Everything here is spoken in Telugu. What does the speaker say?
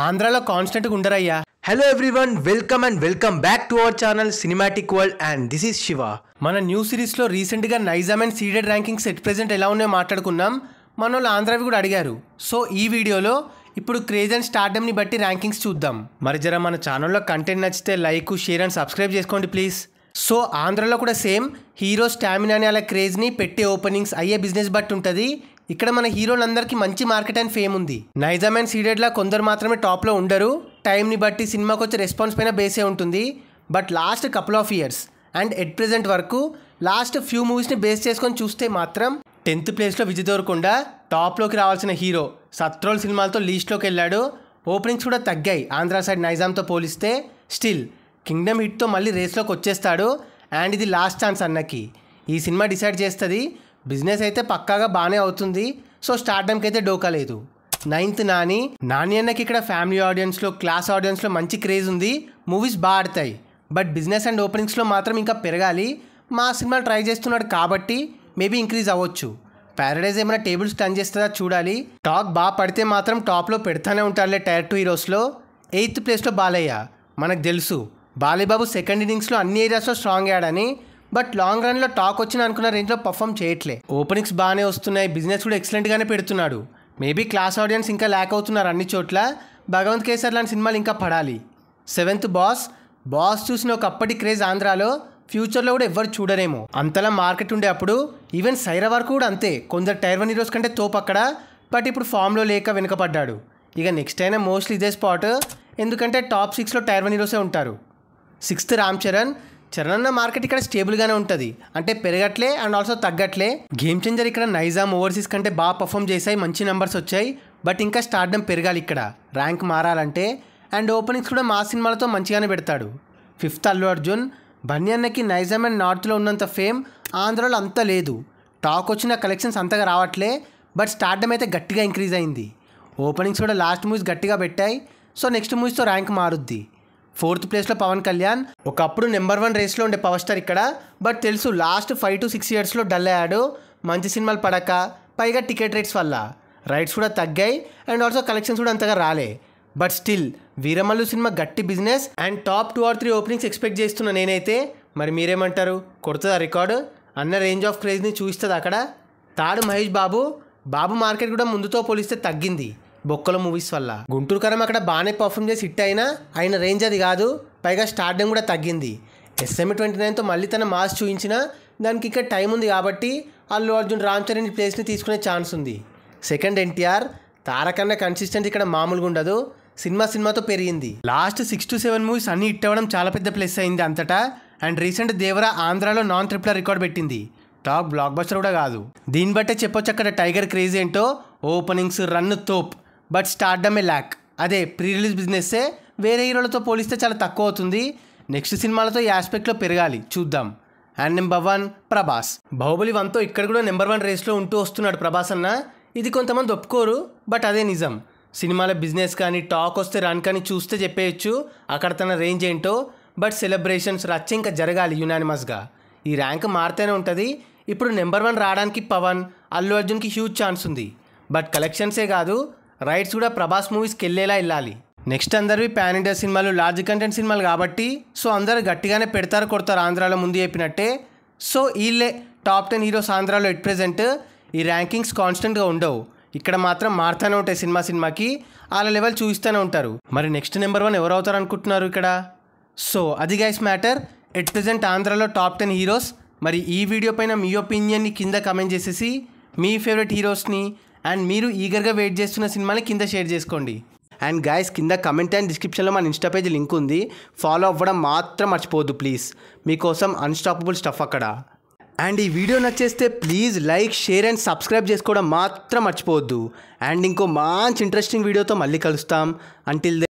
ఆంధ్రాలో కాన్స్టెంట్గా ఉండరయ్యా. Hello everyone, welcome back to our channel cinematic world and this is Shiva. మన న్యూ సిరీస్లో రీసెంట్గా Nizam and Ceded rankings at present ఎలా ఉన్నాయో మాట్లాడుకున్నాం. మన వాళ్ళు ఆంధ్రావి కూడా అడిగారు. సో ఈ వీడియోలో ఇప్పుడు క్రేజ్ అండ్ స్టార్డమ్ని బట్టి ర్యాంకింగ్స్ చూద్దాం. మరి జర మన ఛానల్లో కంటెంట్ నచ్చితే లైక్, షేర్ అండ్ సబ్స్క్రైబ్ చేసుకోండి ప్లీజ్. సో ఆంధ్రాలో కూడా సేమ్ హీరో స్టామినాని అలా క్రేజ్ని పెట్టే ఓపెనింగ్స్ అయ్యే బిజినెస్ బట్టి ఉంటుంది. ఇక్కడ మన హీరోలందరికీ మంచి మార్కెట్ అండ్ ఫేమ్ ఉంది. నైజామ్ అండ్ సీడెడ్లా కొందరు మాత్రమే టాప్లో ఉండరు. టైంని బట్టి సినిమాకి వచ్చే రెస్పాన్స్ పైన బేసే ఉంటుంది. But last couple of years and at present వరకు లాస్ట్ ఫ్యూ మూవీస్ని బేస్ చేసుకొని చూస్తే మాత్రం 10th ప్లేస్లో విజయ్ దేవరకొండ టాప్లోకి రావాల్సిన హీరో సత్రోల్ సినిమాలతో లీస్ట్లోకి వెళ్ళాడు. ఓపెనింగ్స్ కూడా తగ్గాయి ఆంధ్రా సైడ్ నైజామ్తో పోలిస్తే. స్టిల్ కింగ్డమ్ హిట్తో మళ్ళీ రేస్లోకి వచ్చేస్తాడు. అండ్ ఇది లాస్ట్ ఛాన్స్ అన్నకి. ఈ సినిమా డిసైడ్ చేస్తుంది. బిజినెస్ అయితే పక్కాగా బాగానే అవుతుంది. సో స్టార్డమ్కి అయితే డోకా లేదు. 9th నాని అన్నకి ఇక్కడ ఫ్యామిలీ ఆడియన్స్లో, క్లాస్ ఆడియన్స్లో మంచి క్రేజ్ ఉంది. మూవీస్ బాగా ఆడతాయి. బట్ బిజినెస్ అండ్ ఓపెనింగ్స్లో మాత్రం ఇంకా పెరగాలి. మా సినిమాలు ట్రై చేస్తున్నాడు కాబట్టి మేబీ ఇంక్రీజ్ అవ్వచ్చు. ప్యారడైజ్ ఏమైనా టేబుల్స్ టర్న్ చేస్తుందా చూడాలి. టాక్ బాగా పడితే మాత్రం టాప్లో పెడతానే ఉంటారులే Tier 2 హీరోస్లో. 8th ప్లేస్లో బాలయ్య. మనకు తెలుసు బాలయ్యబాబు సెకండ్ ఇన్నింగ్స్లో అన్ని ఏరియాస్లో స్ట్రాంగ్ అయ్యాడని. బట్ లాంగ్ రన్లో టాక్ వచ్చిన అనుకున్న రేంజ్లో పర్ఫామ్ చేయట్లే. ఓపెనింగ్స్ బాగానే వస్తున్నాయి, బిజినెస్ కూడా ఎక్సలెంట్గానే పెడుతున్నాడు. మేబీ క్లాస్ ఆడియన్స్ ఇంకా ల్యాక్ అవుతున్నారు అన్ని చోట్ల. భగవంత్ కేసర్ లాంటి సినిమాలు ఇంకా పడాలి. 7th బాస్ చూసిన ఒకప్పటి క్రేజ్ ఆంధ్రాలో ఫ్యూచర్లో కూడా ఎవ్వరు చూడరేమో. అంతలా మార్కెట్ ఉండే అప్పుడు. ఈవెన్ సైరా వరకు కూడా అంతే. కొందరు Tier 1 హీరోస్ కంటే తోపు అక్కడ. బట్ ఇప్పుడు ఫామ్లో లేక వెనుకపడ్డాడు. ఇక నెక్స్ట్ అయినా మోస్ట్లీ ఇదే స్పాట్. ఎందుకంటే టాప్ 6లో Tier 1 హీరోసే ఉంటారు. 6th రామ్ చరణ్ అన్న మార్కెట్ ఇక్కడ స్టేబుల్గానే ఉంటుంది. అంటే పెరగట్లే అండ్ ఆల్సో తగ్గట్లే. గేమ్ చేంజర్ ఇక్కడ నైజామ్ ఓవర్సీస్ కంటే బాగా పర్ఫామ్ చేశాయి, మంచి నెంబర్స్ వచ్చాయి. బట్ ఇంకా స్టార్డమ్ పెరగాలి ఇక్కడ, ర్యాంక్ మారాలంటే. అండ్ ఓపెనింగ్స్ కూడా మా సినిమాలతో మంచిగానే పెడతాడు. 5th అల్లు అర్జున్. బన్నీ అన్నకి నైజామ్ అండ్ నార్త్లో ఉన్నంత ఫేమ్ ఆంధ్రాలో అంత లేదు. టాక్ వచ్చిన కలెక్షన్స్ అంతగా రావట్లే. బట్ స్టార్డమ్ అయితే గట్టిగా ఇంక్రీజ్ అయింది. ఓపెనింగ్స్ కూడా లాస్ట్ మూవీస్ గట్టిగా పెట్టాయి. సో నెక్స్ట్ మూవీస్తో ర్యాంక్ మారుద్ది. 4th ప్లేస్లో పవన్ కళ్యాణ్. ఒకప్పుడు నెంబర్ 1 రేస్లో ఉండే పవర్ స్టార్ ఇక్కడ. బట్ తెలుసు లాస్ట్ 5 to 6 ఇయర్స్లో డల్ అయ్యాడు. మంచి సినిమాలు పడక, పైగా టికెట్ రేట్స్ వల్ల రైట్స్ కూడా తగ్గాయి. అండ్ ఆల్సో కలెక్షన్స్ కూడా అంతగా రాలే. బట్ స్టిల్ వీరమల్లు సినిమా గట్టి business and top 2 or 3 openings expect చేస్తున్నా నేనైతే. మరి మీరేమంటారు? కొడుతుందా రికార్డు? అన్న రేంజ్ ఆఫ్ క్రేజ్ని చూస్తుంది అక్కడ. థర్డ్ మహేష్ బాబు మార్కెట్ కూడా ముందుతో పోలిస్తే తగ్గింది బొక్కల మూవీస్ వల్ల. గుంటూరు కారం అక్కడ బాగానే పర్ఫామ్ చేసి హిట్ అయినా ఆయన రేంజ్ అది కాదు. పైగా స్టార్డమ్ కూడా తగ్గింది. SM 29తో మళ్ళీ తన మాస్ చూపించినా దానికి ఇక్కడ టైం ఉంది కాబట్టి అల్లు అర్జున్, రామ్ చరణ్ ప్లేస్ని తీసుకునే ఛాన్స్ ఉంది. 2nd NTR. తారకన్న కన్సిస్టెంట్ ఇక్కడ మామూలుగా ఉండదు. సినిమాతో పెరిగింది. లాస్ట్ 6 to 7 మూవీస్ అన్ని హిట్ అవ్వడం చాలా పెద్ద ప్లస్ అయింది అంతటా. అండ్ రీసెంట్ దేవరా ఆంధ్రాలో నాన్ ట్రిపులర్ రికార్డ్ పెట్టింది. టాక్ బ్లాక్ బస్టర్ కూడా కాదు. దీన్ని బట్టే చెప్పొచ్చు అక్కడ టైగర్ క్రేజ్ ఏంటో. ఓపెనింగ్స్ రన్ తోప్, బట్ స్టార్డమే ల్యాక్. అదే ప్రీ రిలీజ్ బిజినెస్సే వేరే హీరోలతో పోలిస్తే చాలా తక్కువ అవుతుంది. నెక్స్ట్ సినిమాలతో ఈ ఆస్పెక్ట్లో పెరగాలి, చూద్దాం. And number 1 Prabhas. బాహుబలి 1తో ఇక్కడ కూడా నెంబర్ 1 రేస్లో ఉంటూ వస్తున్నాడు ప్రభాస్ అన్న. ఇది కొంతమంది ఒప్పుకోరు, బట్ అదే నిజం. సినిమాల బిజినెస్ కానీ, టాక్ వస్తే రన్ కానీ చూస్తే చెప్పేయచ్చు అక్కడ తన రేంజ్ ఏంటో. బట్ సెలబ్రేషన్స్ రచ్చ ఇంకా జరగాలి యునానిమస్గా. ఈ ర్యాంక్ మారుతూనే ఉంటుంది. ఇప్పుడు నెంబర్ 1 రావడానికి పవన్, అల్లు అర్జున్కి హ్యూజ్ ఛాన్స్ ఉంది. బట్ కలెక్షన్సే కాదు, రైట్స్ కూడా ప్రభాస్ మూవీస్కి వెళ్ళాలి. నెక్స్ట్ అందరివి పాన్ ఇండియా సినిమాలు, లార్జ్ కంటెంట్ సినిమాలు కాబట్టి సో అందరూ గట్టిగానే పెడతారు కొడతారు ఆంధ్రాలో ముందు చెప్పినట్టే. సో వీళ్ళే టాప్ 10 హీరోస్ ఆంధ్రాలో ఎట్ ప్రెజెంట్. ఈ ర్యాంకింగ్స్ కాన్స్టెంట్గా ఉండవు. ఇక్కడ మాత్రం మారుతూనే ఉంటాయి. సినిమాకి వాళ్ళ లెవెల్ చూపిస్తూనే ఉంటారు. మరి నెక్స్ట్ నెంబర్ 1 ఎవరు అవుతారు అనుకుంటున్నారు ఇక్కడ? సో అది గైస్ మ్యాటర్. ఎట్ ప్రెజెంట్ ఆంధ్రాలో టాప్ 10 హీరోస్. మరి ఈ వీడియో పైన మీ ఒపీనియన్ని కింద కమెంట్ చేసేసి మీ ఫేవరెట్ హీరోస్ని అండ్ మీరు ఈగర్గా వెయిట్ చేస్తున్న సినిమాని కింద షేర్ చేసుకోండి. అండ్ గైస్ కింద కమెంట్ అండ్ డిస్క్రిప్షన్లో మన ఇన్స్టా పేజ్ లింక్ ఉంది. ఫాలో అవ్వడం మాత్రం మర్చిపోవద్దు ప్లీజ్. మీకోసం అన్స్టాపబుల్ స్టఫ్ అక్కడ. అండ్ ఈ వీడియో నచ్చేస్తే please like, share and subscribe చేసుకోవడం మాత్రం మర్చిపోవద్దు. అండ్ ఇంకో మంచి ఇంట్రెస్టింగ్ వీడియోతో మళ్ళీ కలుస్తాం. అంటిల్